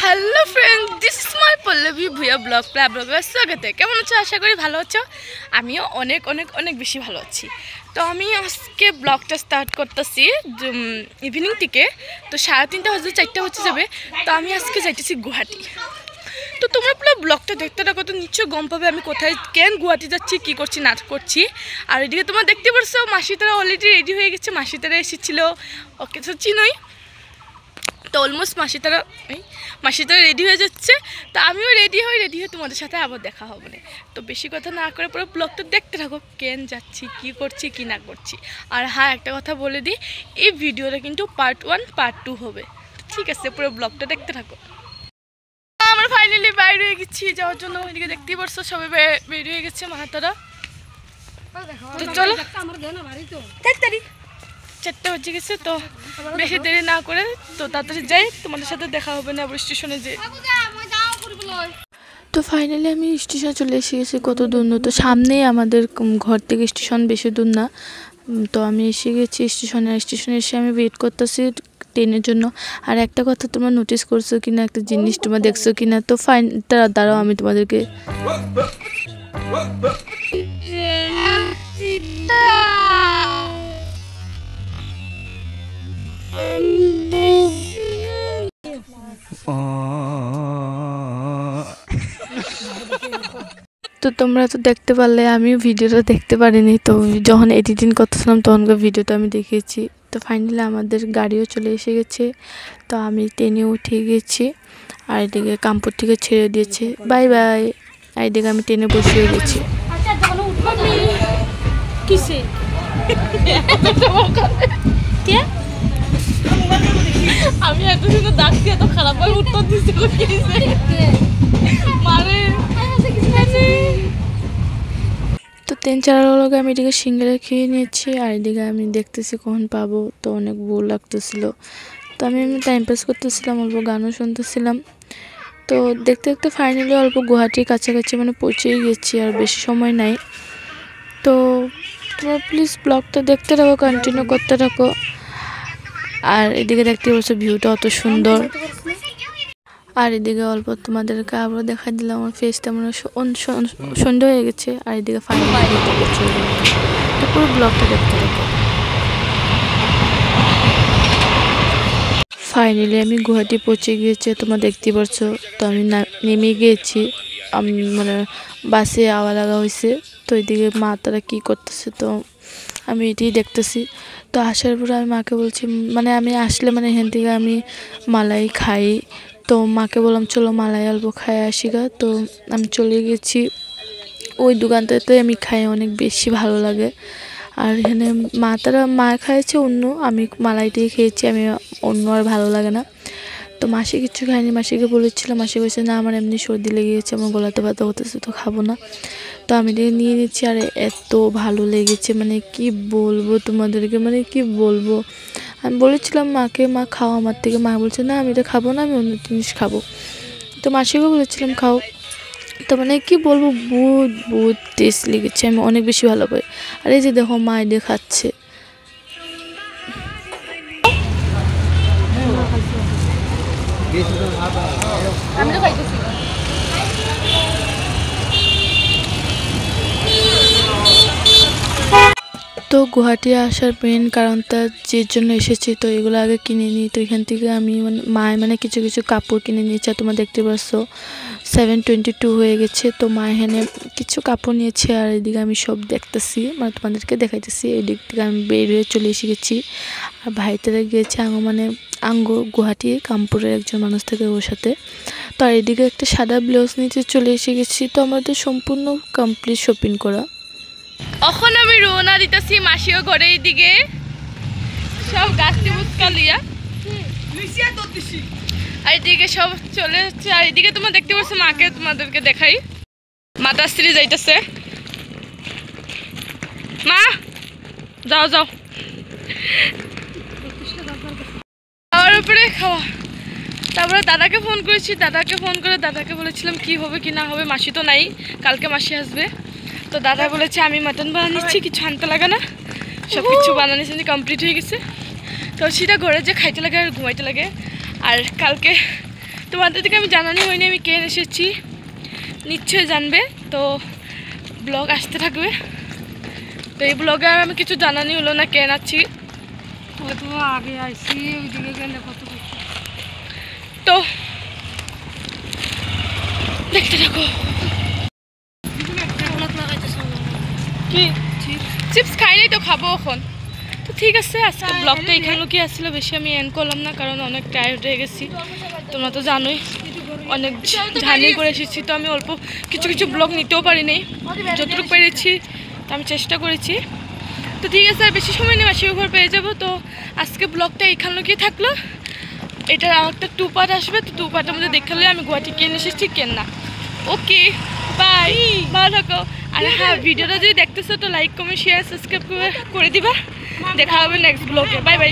Hello friend, this is my Pallavi Bhuya ব্লগে স্বাগত। কেমন আছো? আশা করি ভালো আছো। আমিও অনেক অনেক অনেক বেশি ভালো আছি। তো আমি আজকে ব্লগটা স্টার্ট করতেছি ইভিনিং থেকে। তো 3:30 বাজে 4টা হচ্ছে যাবে। তো আমি আজকে যাইতেছি গুয়াহাটি। তো তোমরা পুরো ব্লগটা দেখতে থাকো, তো নিশ্চয়ই গম পাবে আমি কোথায় কেন গুয়াহাটি যাচ্ছি, কী করছি না করছি। আর এদিকে তোমরা দেখতে পারছো মাসি তারা অলরেডি রেডি হয়ে গেছে। মাসি তারা এসেছিলো, ওকে তো চিনোই। তো অলমোস্ট মাসি তারা রেডি হয়ে যাচ্ছে। তো আমিও রেডি হয়ে তোমাদের সাথে আবার দেখা হবে না। তো বেশি কথা না করে পুরো ব্লগটা দেখতে থাকো, কেন যাচ্ছি, কি করছি, কি না করছি। আর হ্যাঁ, একটা কথা বলে দিই, এই ভিডিওটা কিন্তু পার্ট 1 পার্ট 2 হবে। ঠিক আছে, পুরো ব্লগটা দেখতে থাকো। আমরা ফাইনালি বাইরে হয়ে গেছি যাওয়ার জন্য। এদিকে দেখতেই পারছো সবাই বের হয়ে গেছে মাহাতারা। তো চলো, 4টা হচ্ছে গেছে। তো বেশি দেরি না করে তো তাড়াতাড়ি যাই, তোমাদের সাথে দেখা হবে না আবার স্টেশনে যে। তো ফাইনালি আমি স্টেশনে চলে এসে গেছি। কত দূর না, তো সামনেই আমাদের ঘর থেকে স্টেশন, বেশি দূর না। তো আমি এসে গেছি স্টেশনে এসে আমি ওয়েট করতেছি ট্রেনের জন্য। আর একটা কথা তোমরা নোটিস করছো কিনা, একটা জিনিস তোমরা দেখছো কিনা, তো দাঁড়াও আমি তোমাদেরকে তো তোমরা তো দেখতে পারলে, আমিও ভিডিওটা দেখতে পারিনি। তো যখন এডিটিং করতেছিলাম তখনকার ভিডিওটা আমি দেখেছি। তো ফাইনালি আমাদের গাড়িও চলে এসে গেছে। তো আমি ট্রেনে উঠে গেছি। আর এদিকে কামপুর থেকে ছেড়ে দিয়েছে, বাই বাই। আর এদিকে আমি ট্রেনে বসে গেছি। আমি এত সুন্দর ডাকছি, এত খারাপ ভাবে উত্তর দিচ্ছিল। তো 3-4 লোক আমি এদিকে সিঙ্গারা খেয়ে নিয়েছি। আর এদিকে আমি দেখতেছি কখন পাবো। তো অনেক বোর লাগতেছিল। তো আমি টাইম পাস করতেছিলাম, অল্প গানও শুনতেছিলাম। তো দেখতে দেখতে ফাইনালি অল্প গুয়াহাটির কাছাকাছি মানে পৌঁছেই গেছি, আর বেশি সময় নাই। তো তোমরা প্লিজ ব্লগটা দেখতে থাকো, কন্টিনিউ করতে থাকো। আর এদিকে দেখতে পাচ্ছ ভিউটা অত সুন্দর। আর এদিকে অল্প তোমাদেরকে আবার দেখা দিলাম আমার ফেসটা মানে সন্ধ্যা হয়ে গেছে। আর এদিকে ফাইনালি তো পুরো ব্লগটা দেখতে থাকো। ফাইনালি আমি গুয়াহাটি পৌঁছে গিয়েছি, তোমরা দেখতে পাচ্ছ। তো আমি নেমে গিয়েছি, আমি মানে বাসে আওয়া লাগা হয়েছে। তো এদিকে মা তারা কী করতেছে, তো আমি এটাই দেখতেছি। তো আসার পরে আমি মাকে বলছি, মানে আমি আসলে মানে এখান থেকে আমি মালাই খাই। তো মাকে বললাম চলো মালাই অল্প খাই আসি গা। তো আমি চলে গেছি ওই দোকানটাতে, আমি খাই, অনেক বেশি ভালো লাগে। আর এখানে মা খাইছে অন্য, আমি মালাইটাই খেয়েছি, আমি অন্য আর ভালো লাগে না। তো মাসি কিছু খায়নি, মাসিকে বলেছিলাম, মাসি বলছে না আমার এমনি সর্দি লেগে গেছে, আমার গলাতে ব্যথা হতেছে, তো খাবো না। তো আমি নিয়ে নিচ্ছি। আর এত ভালো লেগেছে, মানে কি বলবো তোমাদেরকে, মানে কি বলবো। আমি বলেছিলাম মাকে, মা খাও আমার থেকে। মা বলছে না আমি এটা খাবো না, আমি অন্য জিনিস খাবো। তো মাসিকেও বলেছিলাম খাও। তো মানে কি বলবো, বহুত টেস্ট লেগেছে, আমি অনেক বেশি ভালো পাই। আর এই যে দেখো মা এদের খাচ্ছে। তো গুয়াহাটি আসার মেন কারণটা যে জন্য এসেছি, তো এগুলো আগে কিনে নিই। তো এখান থেকে আমি মানে কিছু কিছু কাপড় কিনে নিয়েছি। আর তোমরা দেখতে পাচ্ছ 7:22 হয়ে গেছে। তো মা এখানে কিছু কাপড় নিয়েছে। আর এদিকে আমি সব দেখতেছি, মানে তোমাদেরকে দেখাইতেছি। এদিক থেকে আমি বের হয়ে চলে এসে গেছি। আর ভাইটারা গিয়েছে গুয়াহাটি কামপুরের একজন মানুষ থেকে, ওর সাথে। তো আর এদিকে একটা সাদা ব্লাউজ নিতে চলে এসে গেছি। তো আমাদের সম্পূর্ণ কমপ্লিট শপিং করা। এখন আমি রওনা দিতেছি মাসিও ঘরে। এইদিকে সব গাছটি বুচকা লিয়া, আর এদিকে সব চলে যাচ্ছে। আর এদিকে তোমরা দেখতে পাচ্ছ মাকে, তোমাদেরকে দেখাই, মাতা স্ত্রী যাইতেছে। মা যাও যাও, খাওয়ার উপরে খাওয়া। তারপরে দাদাকে ফোন করেছি, দাদাকে বলেছিলাম কি হবে কি না হবে। মাসি তো নাই, কালকে মাসি আসবে। তো দাদা বলেছে আমি মাটন বানাচ্ছি, কিছু আনতে লাগে না, সব কিছু বানানি কমপ্লিট হয়ে গেছে। তো সেটা ঘরে যে খাইতে লাগে আর ঘুমাইতে লাগে। আর কালকে তোমাদের থেকে আমি জানানি হয়নি আমি কেন এসেছি, নিশ্চয়ই জানবে। তো ব্লগ আসতে থাকবে। তো এই ব্লগে আর আমি কিছু জানানি হলো না কেন আছি, আগে আইসি ওইদিকে গেলে কত তো দেখতে থাকো। কি চিপস খাই নাই তো খাবো এখন। তো ঠিক আছে, আজকে ব্লগটা এখানে কি আসছিল, বেশি আমি এন্ড করলাম না কারণ অনেক টায়ার্ড হয়ে গেছি। তোমরা তো জানোই অনেক জার্নি করে এসেছি, তো আমি অল্প কিছু কিছু ব্লগ নিতেও পারিনি, যতটুকু পেরেছি তো আমি চেষ্টা করেছি। তো ঠিক আছে, আর বেশি সময় নেই, মাসির ঘর পেয়ে যাবো। তো আজকে ব্লগটা এখানে কি থাকলো, এটার আর একটা 2 পার্ট আসবে। তো 2 পার্টের মধ্যে দেখালে আমি গুয়াহাটি কেন এসেছি কেন না। ওকে বাই, ভালো থাকো। আর হ্যাঁ, ভিডিওটা যদি দেখতেছো তো লাইক কমেন্ট শেয়ার সাবস্ক্রাইব করে দিবা। দেখা হবে নেক্সট ব্লগে। Bye bye.